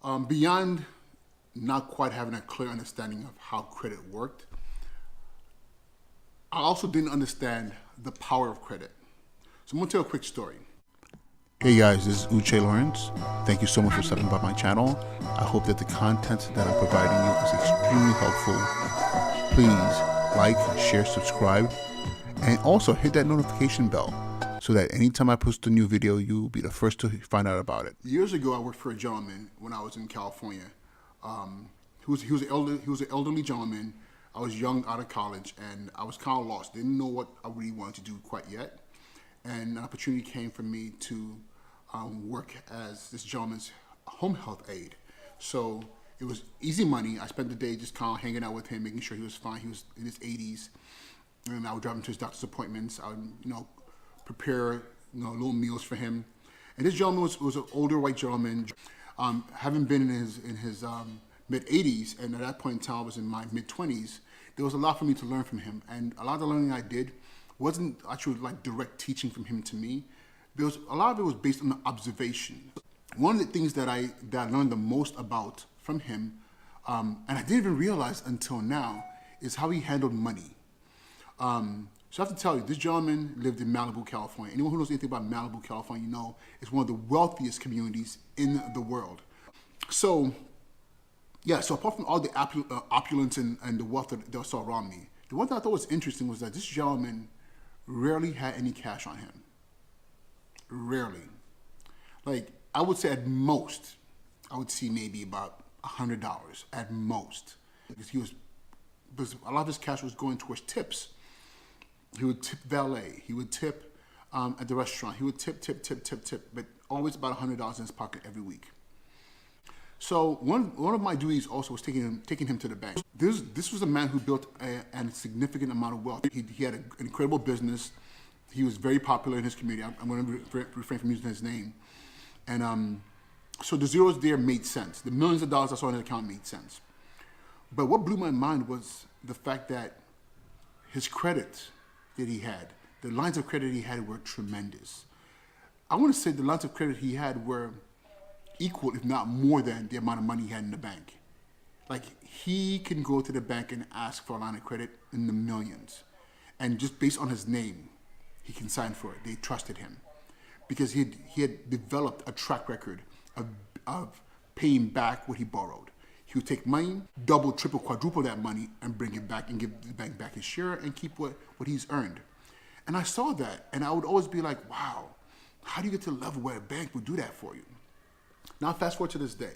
Beyond not quite having a clear understanding of how credit worked, I also didn't understand the power of credit. So I'm gonna tell a quick story. Hey guys, this is Uche Lawrence. Thank you so much for stopping by my channel. I hope that the content that I'm providing you is extremely helpful. Please like, share, subscribe, and also hit that notification bell so that anytime I post a new video, you'll be the first to find out about it. Years ago, I worked for a gentleman when I was in California. He was an elderly gentleman. I was young, out of college, and I was kind of lost. Didn't know what I really wanted to do quite yet. And an opportunity came for me to work as this gentleman's home health aide. So it was easy money. I spent the day just kind of hanging out with him, making sure he was fine. He was in his 80s, and I would drive him to his doctor's appointments. I would, prepare, little meals for him. And this gentleman was an older white gentleman, having been in his mid 80s, and at that point in time I was in my mid 20s. There was a lot for me to learn from him, and a lot of the learning I did wasn't actually like direct teaching from him to me. A lot of it was based on observation. One of the things that I learned the most about from him, and I didn't even realize until now, is how he handled money. So I have to tell you, this gentleman lived in Malibu, California. Anyone who knows anything about Malibu, California, it's one of the wealthiest communities in the world. So, yeah, so apart from all the opulence and the wealth that was around me, the one thing I thought was interesting was that this gentleman rarely had any cash on him. Rarely. Like, I would say at most, I would see maybe about $100 at most. Because a lot of his cash was going towards tips. He would tip valet. He would tip at the restaurant. He would tip, but always about $100 in his pocket every week. So one of my duties also was taking him to the bank. This was a man who built a significant amount of wealth. He had an incredible business. He was very popular in his community. I'm going to refrain from using his name. And so the zeros there made sense. The millions of dollars I saw in his account made sense. But what blew my mind was the fact that his credit that he had, the lines of credit he had were tremendous. I want to say the lines of credit he had were equal, if not more than the amount of money he had in the bank. Like, he can go to the bank and ask for a line of credit in the millions. And just based on his name, he can sign for it. They trusted him. Because he had developed a track record of paying back what he borrowed. He would take money, double, triple, quadruple that money, and bring it back and give the bank back his share and keep what he's earned. And I saw that, and I would always be like, wow, how do you get to the level where a bank would do that for you? Now fast forward to this day.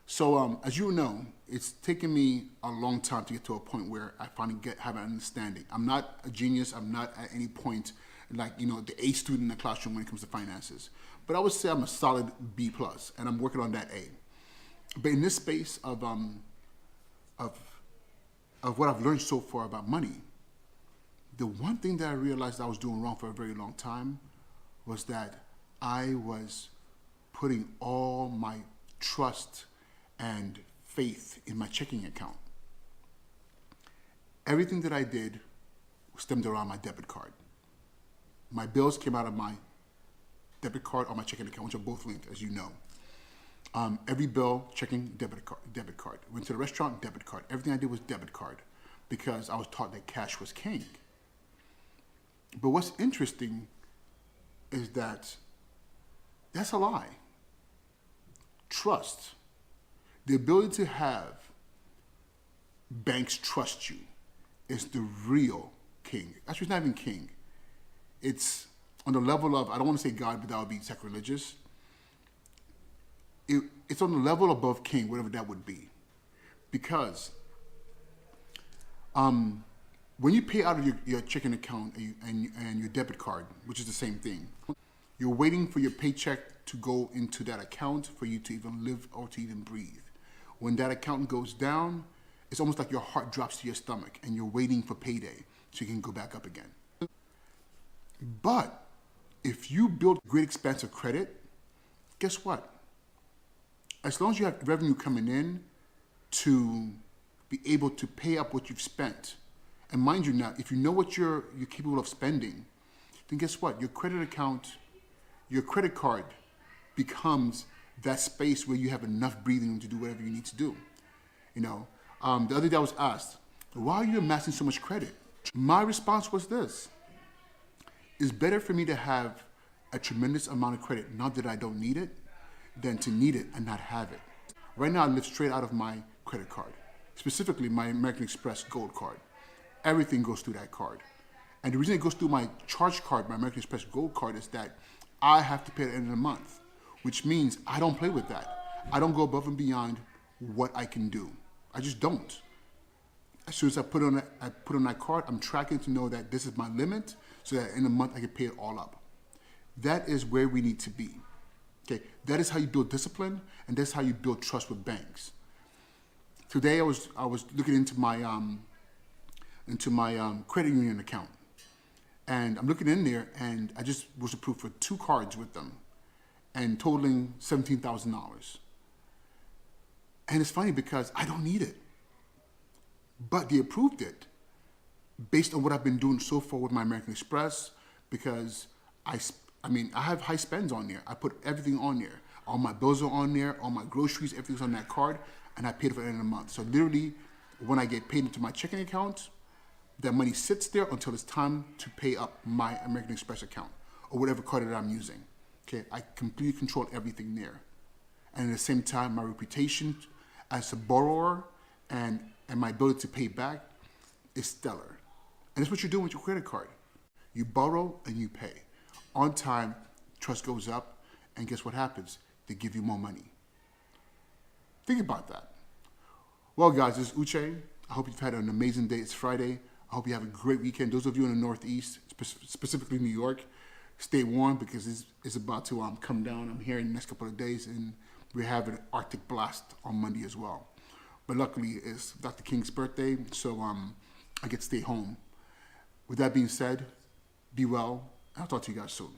So as you know, it's taken me a long time to get to a point where I finally have an understanding. I'm not a genius. I'm not at any point like, the A student in the classroom when it comes to finances. But I would say I'm a solid B+, and I'm working on that A. But in this space of what I've learned so far about money, the one thing that I realized I was doing wrong for a very long time was that I was putting all my trust and faith in my checking account. Everything that I did stemmed around my debit card. My bills came out of my debit card or my checking account, which are both linked, as you know. Every bill, checking, debit card. Went to the restaurant, debit card. Everything I did was debit card because I was taught that cash was king. But what's interesting is that that's a lie. Trust, the ability to have banks trust you, is the real king. Actually, it's not even king. It's on the level of, I don't want to say God, but that would be sacrilegious. It's on the level above king, whatever that would be. Because when you pay out of your checking account and your debit card, which is the same thing, you're waiting for your paycheck to go into that account for you to even live or to even breathe. When that account goes down, it's almost like your heart drops to your stomach and you're waiting for payday so you can go back up again. But if you build great expanse of credit, guess what? As long as you have revenue coming in to be able to pay up what you've spent, and mind you now, if you know what you're capable of spending, then guess what? Your credit account, your credit card becomes that space where you have enough breathing room to do whatever you need to do. You know, the other day I was asked, why are you amassing so much credit? My response was this: it's better for me to have a tremendous amount of credit, not that I don't need it, than to need it and not have it. Right now I live straight out of my credit card, specifically my American Express Gold card. Everything goes through that card. And the reason it goes through my charge card, my American Express Gold card, is that I have to pay at the end of the month, which means I don't play with that. I don't go above and beyond what I can do. I just don't. As soon as I put on that card, I'm tracking to know that this is my limit, so that in a month I can pay it all up. That is where we need to be. Okay, that is how you build discipline, and that's how you build trust with banks. Today I was looking into my credit union account, and I'm looking in there, and I just was approved for 2 cards with them, and totaling $17,000. And it's funny because I don't need it, but they approved it based on what I've been doing so far with my American Express, because I have high spends on there. I put everything on there. All my bills are on there, all my groceries, everything's on that card, and I paid it for the end of the month. So literally, when I get paid into my checking account, that money sits there until it's time to pay up my American Express account or whatever card that I'm using. Okay, I completely control everything there. And at the same time, my reputation as a borrower and my ability to pay back is stellar. And that's what you're doing with your credit card. You borrow and you pay. On time, trust goes up, and guess what happens? They give you more money. Think about that. Well, guys, this is Uche. I hope you've had an amazing day. It's Friday. I hope you have a great weekend. Those of you in the Northeast, specifically New York, stay warm because it's about to come down. I'm here in the next couple of days, and we have an Arctic blast on Monday as well. But luckily, it's Dr. King's birthday, so I get to stay home. With that being said, be well. I'll talk to you guys soon.